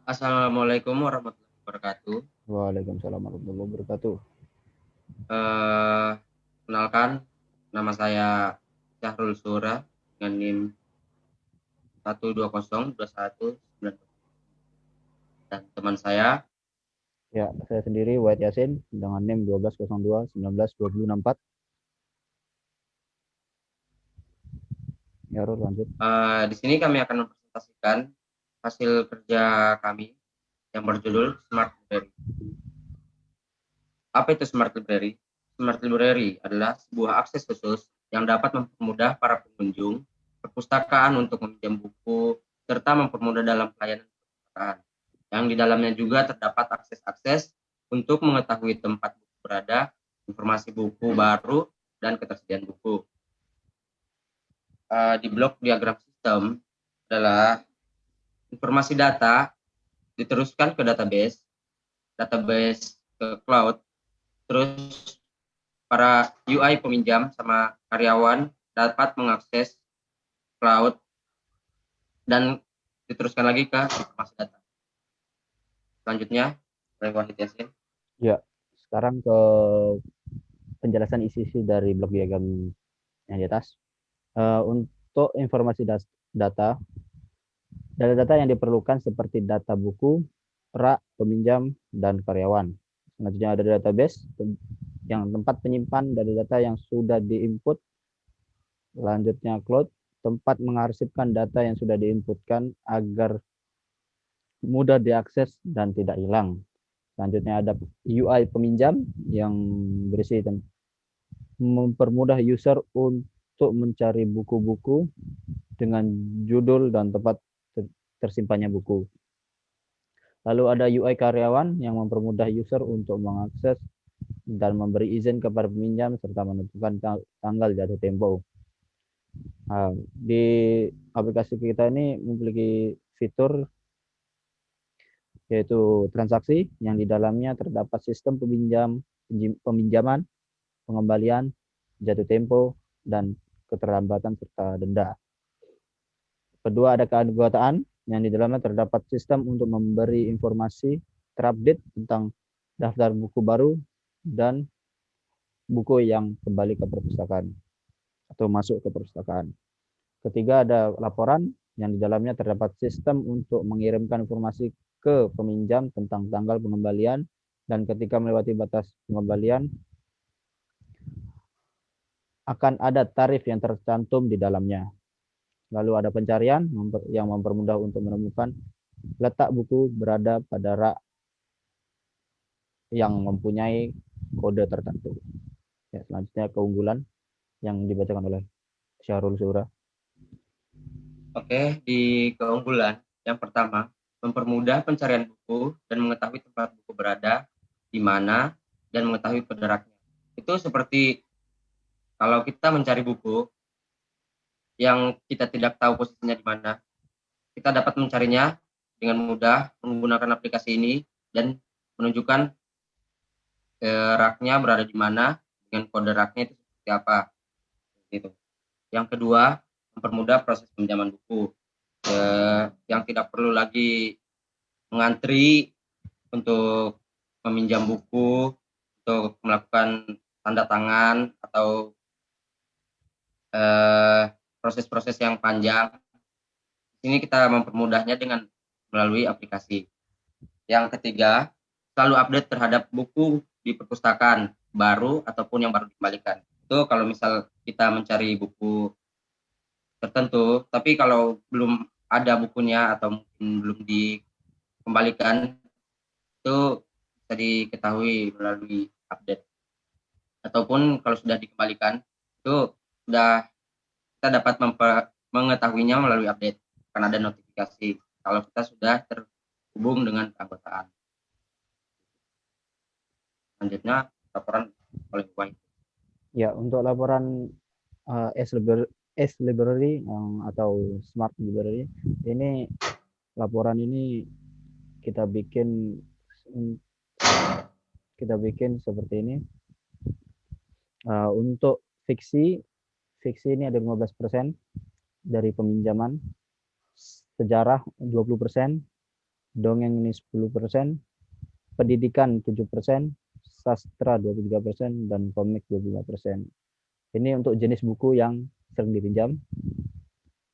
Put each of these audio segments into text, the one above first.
Assalamualaikum warahmatullahi wabarakatuh. Waalaikumsalam warahmatullahi wabarakatuh. Eh, Kenalkan, nama saya Syahrul Sura dengan NIM 1202190 dan teman saya. Ya, saya sendiri Wahid Yasin dengan NIM 1202192064. Ya, Rul, lanjut. Di sini kami akan mempresentasikan hasil kerja kami yang berjudul Smart Library. Apa itu Smart Library? Smart Library adalah sebuah akses khusus yang dapat mempermudah para pengunjung perpustakaan untuk meminjam buku serta mempermudah dalam pelayanan perpustakaan. Yang di dalamnya juga terdapat akses-akses untuk mengetahui tempat buku berada, informasi buku baru, dan ketersediaan buku. Di blok diagram sistem adalah informasi data diteruskan ke database ke cloud, terus para UI peminjam sama karyawan dapat mengakses cloud dan diteruskan lagi ke informasi data. Selanjutnya, dari Wahid Yasin. Ya, sekarang ke penjelasan isi-isi dari blok diagram yang di atas. Untuk informasi data, data-data yang diperlukan seperti data buku, rak, peminjam, dan karyawan. Selanjutnya ada database yang tempat penyimpan data-data yang sudah diinput. Selanjutnya cloud, tempat mengarsipkan data yang sudah diinputkan agar mudah diakses dan tidak hilang. Selanjutnya ada UI peminjam yang berisi mempermudah user untuk mencari buku-buku dengan judul dan tempat tersimpannya buku. Lalu ada UI karyawan yang mempermudah user untuk mengakses dan memberi izin kepada peminjam serta menentukan tanggal jatuh tempo. Nah, di aplikasi kita ini memiliki fitur yaitu transaksi yang di dalamnya terdapat sistem peminjaman, pengembalian, jatuh tempo, dan keterlambatan serta denda. Kedua, ada keanggotaan yang di dalamnya terdapat sistem untuk memberi informasi terupdate tentang daftar buku baru dan buku yang kembali ke perpustakaan atau masuk ke perpustakaan. Ketiga, ada laporan yang di dalamnya terdapat sistem untuk mengirimkan informasi ke peminjam tentang tanggal pengembalian dan ketika melewati batas pengembalian akan ada tarif yang tercantum di dalamnya. Lalu ada pencarian yang mempermudah untuk menemukan letak buku berada pada rak yang mempunyai kode tertentu. Ya, selanjutnya keunggulan yang dibacakan oleh Syahrul Sura. Oke, di keunggulan yang pertama, mempermudah pencarian buku dan mengetahui tempat buku berada, di mana, dan mengetahui kode raknya. Itu seperti kalau kita mencari buku yang kita tidak tahu posisinya di mana, kita dapat mencarinya dengan mudah menggunakan aplikasi ini dan menunjukkan raknya berada di mana dengan kode raknya itu seperti apa. Gitu. Yang kedua, mempermudah proses pinjaman buku yang tidak perlu lagi mengantri untuk meminjam buku, untuk melakukan tanda tangan atau proses-proses yang panjang. Ini kita mempermudahnya dengan melalui aplikasi. Yang ketiga, selalu update terhadap buku di perpustakaan baru ataupun yang baru dikembalikan. Itu kalau misal kita mencari buku tertentu, tapi kalau belum ada bukunya atau mungkin belum dikembalikan, itu bisa diketahui melalui update. Ataupun kalau sudah dikembalikan, itu sudah kita dapat mengetahuinya melalui update, akan ada notifikasi kalau kita sudah terhubung dengan keanggotaan. Selanjutnya, laporan oleh Wahid. Ya, untuk laporan S-Library atau Smart Library, ini laporan ini kita bikin seperti ini. Untuk fiksi ini ada 15% dari peminjaman, sejarah 20%, dongeng ini 10%, pendidikan 7%, sastra 23%, dan komik 25%. Ini untuk jenis buku yang sering dipinjam.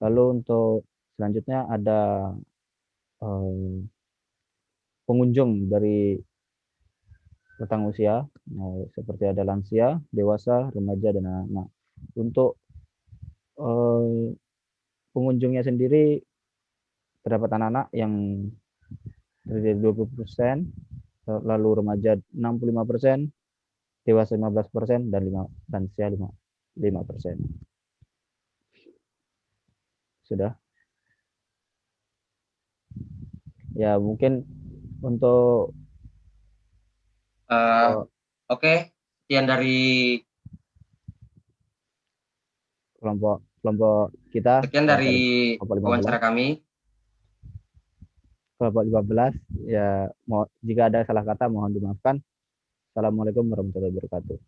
Lalu untuk selanjutnya ada pengunjung dari rentang usia, seperti ada lansia, dewasa, remaja, dan anak-anak. Untuk pengunjungnya sendiri terdapat anak-anak yang terdiri dari 20%, lalu remaja 65%, dewasa 15%, dan lansia 5%. Sudah. Ya, mungkin untuk Oke, sekian dari kelompok kita, sekian dari kelompok 15. wawancara kami. Kelompok 15, ya jika ada salah kata mohon dimaafkan. Assalamualaikum warahmatullahi wabarakatuh.